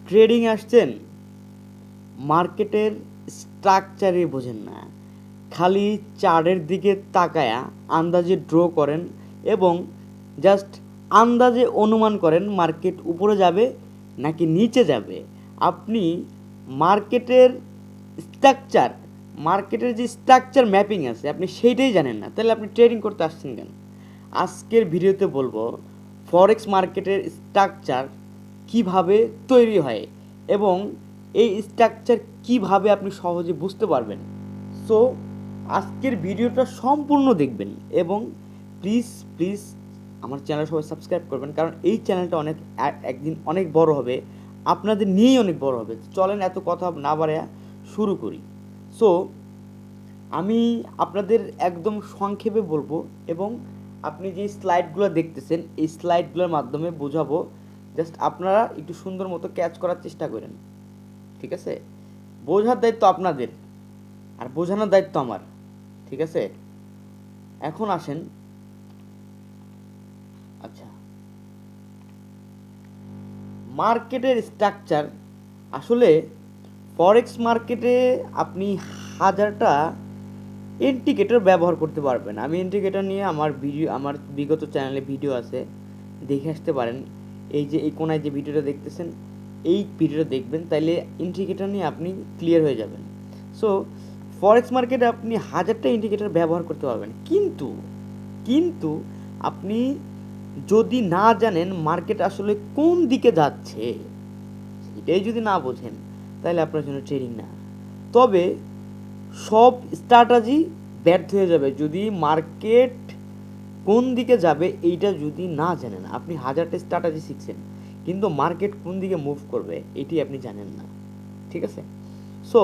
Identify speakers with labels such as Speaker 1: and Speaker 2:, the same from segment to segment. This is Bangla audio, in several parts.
Speaker 1: ট্রেডিং আসছেন, মার্কেটের স্ট্রাকচারই বোঝেন না, খালি চার্টের দিকে তাকায়া আন্দাজে ড্র করেন এবং জাস্ট আন্দাজে অনুমান করেন মার্কেট উপরে যাবে নাকি নিচে যাবে। আপনি মার্কেটের স্ট্রাকচার মার্কেটের যে স্ট্রাকচার ম্যাপিং আছে আপনি সেইটাই জানেন না, তাহলে আপনি ট্রেডিং করতে আসছেন কেন? আজকের ভিডিওতে বলবো ফরেক্স মার্কেটের স্ট্রাকচার কিভাবে তৈরি হয় এবং এই স্ট্রাকচার কিভাবে আপনি সহজে বুঝতে পারবেন। সো আজকের ভিডিওটা সম্পূর্ণ দেখবেন এবং প্লিজ প্লিজ আমার চ্যানেল সবাই সাবস্ক্রাইব করবেন, কারণ এই চ্যানেলটা একদিন অনেক বড় হবে, আপনাদের নিয়েই অনেক বড় হবে। চলেন এত কথা না বাড়ায়া শুরু করি। সো আমি আপনাদের একদম সংক্ষেপে বলবো এবং আপনি যে স্লাইডগুলো দেখতেছেন এই স্লাইডগুলোর মাধ্যমে বোঝাবো, জাস্ট আপনারা একটু সুন্দর মতো ক্যাচ করার চেষ্টা করেন, ঠিক আছে? বোঝার দায়িত্ব আপনাদের আর বোঝানোর দায়িত্ব আমার, ঠিক আছে? এখন আসেন, আচ্ছা, মার্কেটের স্ট্রাকচার আসলে ফরেক্স মার্কেটে আপনি হাজারটা ইন্ডিকেটর ব্যবহার করতে পারবেন। আমি ইন্ডিকেটর নিয়ে আমার বিগত চ্যানেলে ভিডিও আছে, দেখে আসতে পারেন। এই যে এই কোনায় যে ভিডিওটা দেখতেছেন এই ভিডিওটা দেখবেন, তাইলে ইন্ডিকেটর নিয়ে আপনি ক্লিয়ার হয়ে যাবেন। সো ফরেক্স মার্কেটে আপনি হাজারটা ইন্ডিকেটর ব্যবহার করতে পারবেন, কিন্তু কিন্তু আপনি যদি না জানেন মার্কেট আসলে কোন দিকে যাচ্ছে, এটাই যদি না বোঝেন, তাহলে আপনার জন্য ট্রেডিং না। তবে সব স্ট্র্যাটেজি ব্যর্থ হয়ে যাবে যদি মার্কেট কোন দিকে যাবে এইটা যদি না জানেন। আপনি হাজারটা স্ট্র্যাটেজি শিখছেন, কিন্তু মার্কেট কোন দিকে মুভ করবে এটি আপনি জানেন না, ঠিক আছে? সো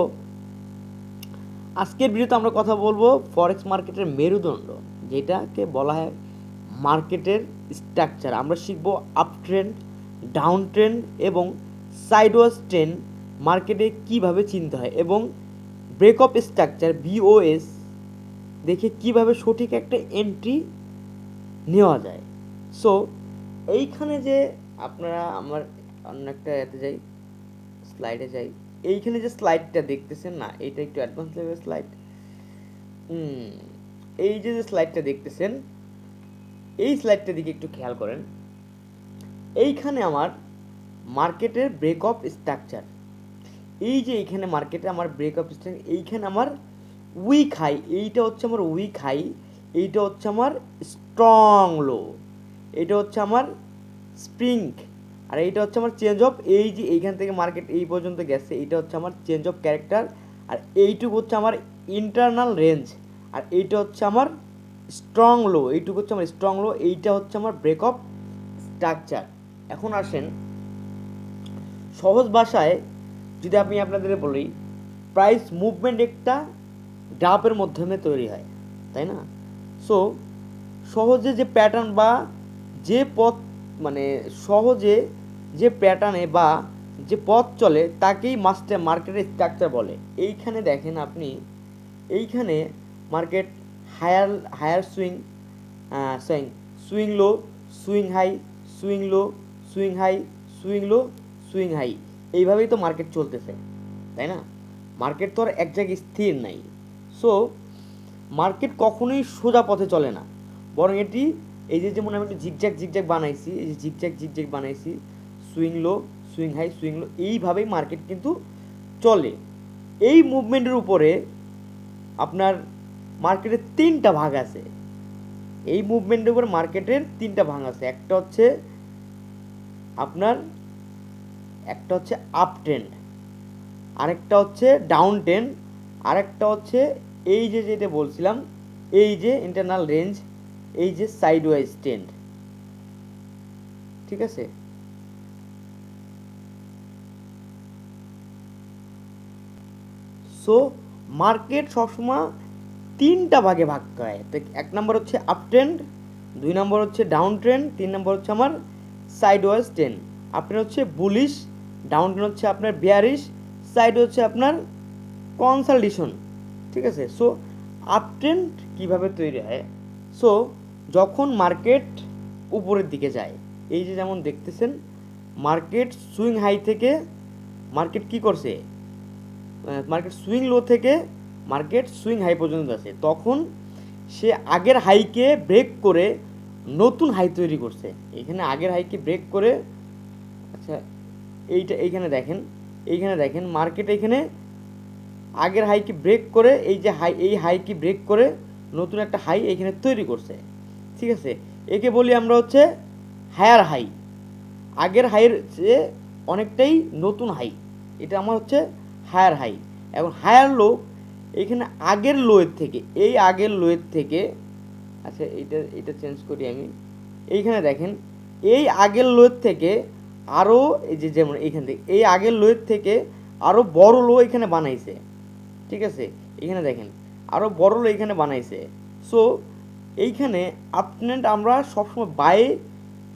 Speaker 1: আজকের ভিডিওতে আমরা কথা বলবো ফরেক্স মার্কেটের মেরুদণ্ড, যেটাকে বলা হয় মার্কেটের স্ট্রাকচার। আমরা শিখব আপ ট্রেন্ড, ডাউন ট্রেন্ড এবং সাইডওয়াইজ ট্রেন্ড মার্কেটে কিভাবে চিনতে হয় এবং ব্রেকআপ স্ট্রাকচার বিওএস দেখে কিভাবে সঠিক একটা এন্ট্রি নেওয়া যায়। সো এইখানে যে আপনারা আমার অন্য একটা এতে যাই, স্লাইডে যাই, এইখানে যে স্লাইডটা দেখতেছেন না, এটা একটু অ্যাডভান্স লেভেল স্লাইড। এই যে স্লাইডটা দেখতেছেন এই স্লাইডটার দিকে একটু খেয়াল করেন। এইখানে আমার মার্কেটের ব্রেকআপ স্ট্রাকচার, এই যে এইখানে মার্কেটে আমার ব্রেকআপ স্ট্রাকচার, এইখানে আমার উইক হাই, এইটা হচ্ছে আমার উইক হাই, এইটা হচ্ছে আমার স্ট্রং লো, এটা হচ্ছে আমার স্প্রিং, আর এইটা হচ্ছে আমার চেঞ্জ অফ, এই যে এইখান থেকে মার্কেট এই পর্যন্ত গেছে এইটা হচ্ছে আমার চেঞ্জ অফ ক্যারেক্টার, আর এইটুকু হচ্ছে আমার ইন্টারনাল রেঞ্জ, আর এইটা হচ্ছে আমার স্ট্রং লো, এইটুকু হচ্ছে আমার স্ট্রং লো, এইটা হচ্ছে আমার ব্রেকআপ স্ট্রাকচার। এখন আসেন সহজ ভাষায় যদি আমি আপনাদের বলি, প্রাইস মুভমেন্ট একটা গ্রাফের মাধ্যমে তৈরি হয়, তাই না? সো সহজে যে প্যাটার্ন বা যে পথ, মানে সহজে যে প্যাটার্নে বা যে পথ চলে তাকেই মার্কেটের স্ট্রাকচার বলে। এইখানে দেখেন আপনি, এইখানে market higher higher swing, swing swing low, swing high, swing low, swing high, swing low, swing high, এইভাবেই তো মার্কেট চলতেছে, তাই না? মার্কেট তো আর এক জায়গায় স্থির নাই। সো মার্কেট কখনোই সোজা পথে চলে না, বরং এটি এই যে যেমন আমি একটু জিগজ্যাগ জিগজ্যাগ বানাইছি, এই যে জিগজ্যাগ জিগজ্যাগ বানাইছি, swing low, swing high, swing low, এইভাবেই মার্কেট কিন্তু চলে। এই মুভমেন্টের উপরে আপনার মার্কেটের তিনটা ভাগ আছে, এই মুভমেন্টের উপর মার্কেটের তিনটা ভাগ আছে। একটা হচ্ছে আপনার, একটা হচ্ছে আপ ট্রেন্ড, আরেকটা হচ্ছে ডাউন ট্রেন্ড, আরেকটা হচ্ছে এই যে যেটা বলছিলাম এই যে ইন্টারনাল রেঞ্জ, এই যে সাইডওয়াইজ ট্রেন্ড, ঠিক আছে? সো মার্কেট সবসময় তিনটা ভাগে ভাগ হয়। তো এক নম্বর হচ্ছে আপ ট্রেন্ড, দুই নম্বর হচ্ছে ডাউন ট্রেন্ড, তিন নম্বর হচ্ছে আমার সাইডওয়াইজ ট্রেন্ড। আপনার হচ্ছে বুলিশ, ডাউন ট্রেন্ড হচ্ছে আপনার বেয়ারিশ, সাইড হচ্ছে আপনার কনসালটেশন, ঠিক আছে? সো আপ ট্রেন্ড কীভাবে তৈরি হয়? সো যখন মার্কেট উপরের দিকে যায়, এই যে যেমন দেখতেছেন মার্কেট সুইং হাই থেকে মার্কেট কি করছে, মার্কেট সুইং লো থেকে মার্কেট সুইং হাই পর্যন্ত আছে, তখন সে আগের হাইকে ব্রেক করে নতুন হাই তৈরি করছে। এখানে আগের হাইকে ব্রেক করে, আচ্ছা এইখানে দেখেন মার্কেট এখানে আগের হাইকে ব্রেক করে এই হাইকে ব্রেক করে নতুন একটা হাই এখানে তৈরি করছে, ঠিক আছে। একে বলি আমরা হচ্ছে হায়ার হাই, আগের হাইয়ের চেয়ে অনেকটাই নতুন হাই, এটা আমার হচ্ছে হায়ার হাই। এখন হায়ার লো, এখানে আগের লোয়ের থেকে, এই আগের লোয়ের থেকে, আচ্ছা এটা চেঞ্জ করি আমি। এইখানে দেখেন এই আগের লোয়ের থেকে আরও, এই যে যেমন এইখান থেকে এই আগের লোয়ের থেকে আরও বড় লো এখানে বানাইছে, ঠিক আছে। এখানে দেখেন আরও বড় লো এখানে বানাইছে। সো এইখানে আপ ট্রেন্ড আমরা সবসময় বাই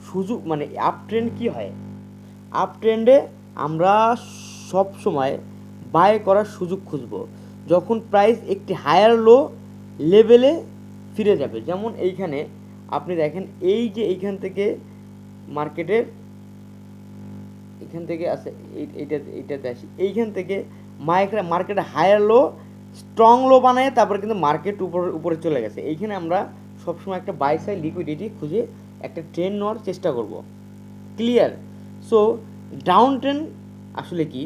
Speaker 1: সুযোগ, মানে আপ ট্রেন্ড কী হয়, আপ ট্রেন্ডে আমরা সব সময় বাই করার সুযোগ খুঁজব যখন প্রাইস একটি হায়ার লো লেভেলে ফিরে যাবে। যেমন এইখানে আপনি দেখেন এই যে এইখান থেকে মার্কেটের এখান থেকে আছে এইটাতে আসি, এইখান থেকে মার্কেট হায়ার লো স্ট্রং লো বানায় তারপরে কিন্তু মার্কেট উপরে চলে গেছে। এইখানে আমরা সবসময় একটা বাই সাইড লিকুইডিটি খুঁজে একটা ট্রেন্ড নেওয়ার চেষ্টা করব, ক্লিয়ার। সো ডাউন ট্রেন্ড আসলে কি,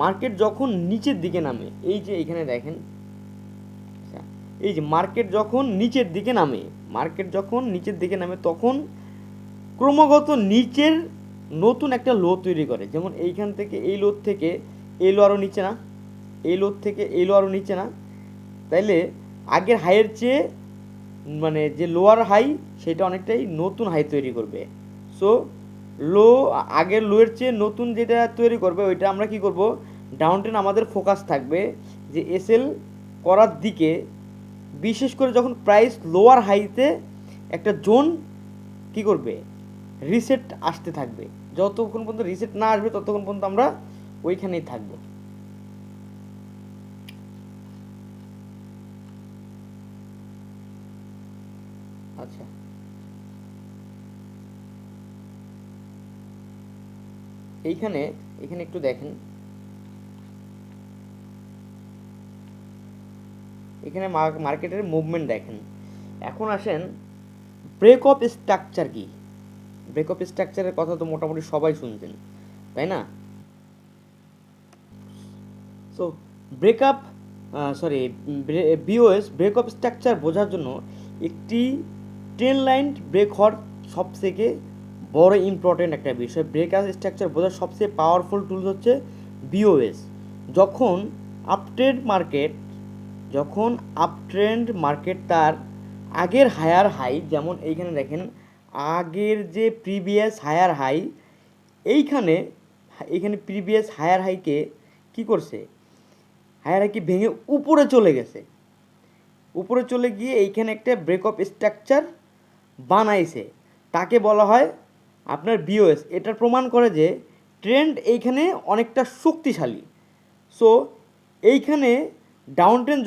Speaker 1: মার্কেট যখন নিচের দিকে নামে, এই যে এখানে দেখেন, এই যে মার্কেট যখন নিচের দিকে নামে তখন ক্রমাগত নিচের নতুন একটা লো তৈরি করে। যেমন এইখান থেকে এই লো থেকে এই লো আরও নিচে না, এই লো থেকে এই লো আরও নিচে না, তাইলে আগের হাইয়ের চেয়ে মানে যে লোয়ার হাই সেটা অনেকটাই নতুন হাই তৈরি করবে। সো লো আগের লোয়ের চেয়ে নতুন যেটা তৈরি করবে ওইটা আমরা কি করব, ডাউন ট্রেন্ড আমাদের ফোকাস থাকবে যে এসএল করার দিকে, বিশেষ করে যখন প্রাইস লোয়ার হাইতে একটা জোন কি করবে, রিসেট আসতে থাকবে। যতক্ষণ পর্যন্ত রিসেট না আসবে ততক্ষণ পর্যন্ত আমরা ওইখানেই থাকবো। আচ্ছা এইখানে একটু দেখেন, এখানে মার্কেটের মুভমেন্ট দেখেন। এখন আসেন ব্রেক অফ স্ট্রাকচার কি, ব্রেক অফ স্ট্রাকচারের কথা তো মোটামুটি সবাই শুনছেন, তাই না? So breakup BOS break of structure বোঝার জন্য একটি ট্রেন লাইন ব্রেক হওয়ার সবথেকে বড় ইম্পর্টেন্ট একটা বিষয়। ব্রেক অফ স্ট্রাকচার বোঝার সবচেয়ে পাওয়ারফুল টুলস হচ্ছে বিওএস। যখন আপট্রেন্ড মার্কেট তার আগের হায়ার হাই, যেমন এইখানে দেখেন আগের যে প্রিভিয়াস হায়ার হাই, এইখানে প্রিভিয়াস হায়ার হাইকে কি করছে, হায়ার হাইকে ভেঙে উপরে চলে গেছে, উপরে চলে গিয়ে এইখানে একটা ব্রেক অফ স্ট্রাকচার বানাইছে, তাকে বলা হয় আপনার বিওএস। এটার প্রমাণ করে যে ট্রেন্ড এইখানে অনেকটা শক্তিশালী। সো এইখানে ডাউন ট্রেন্ড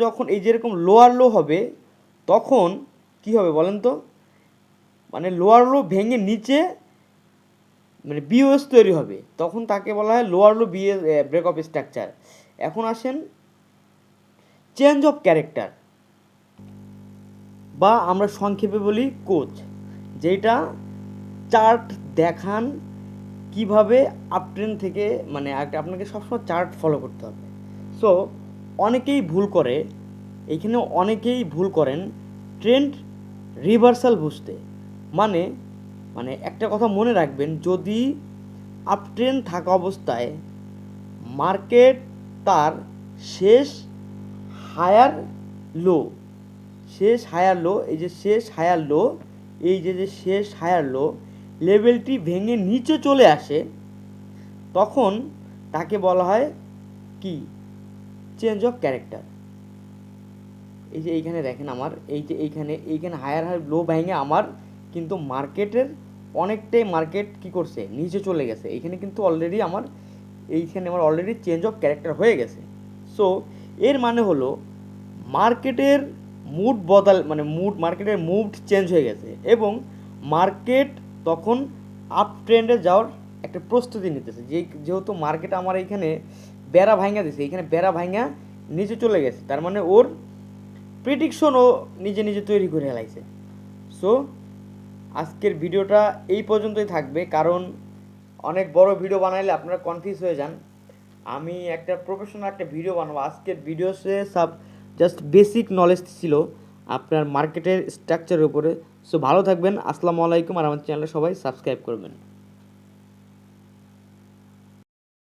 Speaker 1: যখন এই যেরকম লোয়ার লো হবে তখন কি হবে বলেন তো, মানে লোয়ার লো ভেঙে নিচে মানে বিওএস তৈরি হবে, তখন তাকে বলা হয় lower low break of structure. এখন আসেন চেঞ্জ অফ ক্যারেক্টার, বা আমরা সংক্ষেপে বলি কোচ, যেটা চার্ট দেখান কিভাবে আপট্রেন্ড থেকে, মানে আপনাকে সবসময় চার্ট ফলো করতে হবে। সো অনেকেই ভুল করেন ট্রেন্ড রিভার্সাল বুঝতে। মানে একটা কথা মনে রাখবেন, যদি আপট্রেন্ড থাকা অবস্থায় মার্কেট তার শেষ হায়ার লো, এই যে শেষ হায়ার লো লেভেলটি ভেঙে নিচে চলে আসে, তখন তাকে বলা হয় কি, চেঞ্জ অফ ক্যারেক্টার। এই যে এইখানে দেখেন আমার এইখানে হায়ার লো ভেঙে আমার কিন্তু মার্কেটের অনেকটাই মার্কেট কি করছে, নিচে চলে গেছে। এইখানে কিন্তু অলরেডি আমার চেঞ্জ অফ ক্যারেক্টার হয়ে গেছে। সো এর মানে হলো মার্কেটের মার্কেটের মুড চেঞ্জ হয়ে গেছে এবং মার্কেট তখন আপ ট্রেন্ডে যাওয়ার একটা প্রস্তুতি নিতেছে, যেহেতু মার্কেট আমার এইখানে বেড়া ভাঙা দিছে, এইখানে বেড়া ভাঙা নিচে চলে গেছে, তার মানে ওর প্রেডিকশনও নিজে নিজে তৈরি করে হেলাইছে। সো আজকের ভিডিওটা এই পর্যন্তই থাকবে, কারণ অনেক বড় ভিডিও বানাইলে আপনারা কনফিউজ হয়ে যান। আমি একটা প্রফেশনাল একটা ভিডিও বানাবো। আজকের ভিডিওতে জাস্ট বেসিক নলেজ ছিল আপনার মার্কেটের স্ট্রাকচারের উপরে। সো ভালো থাকবেন, আসসালামু আলাইকুম, আর আমার চ্যানেলটা সবাই সাবস্ক্রাইব করবেন।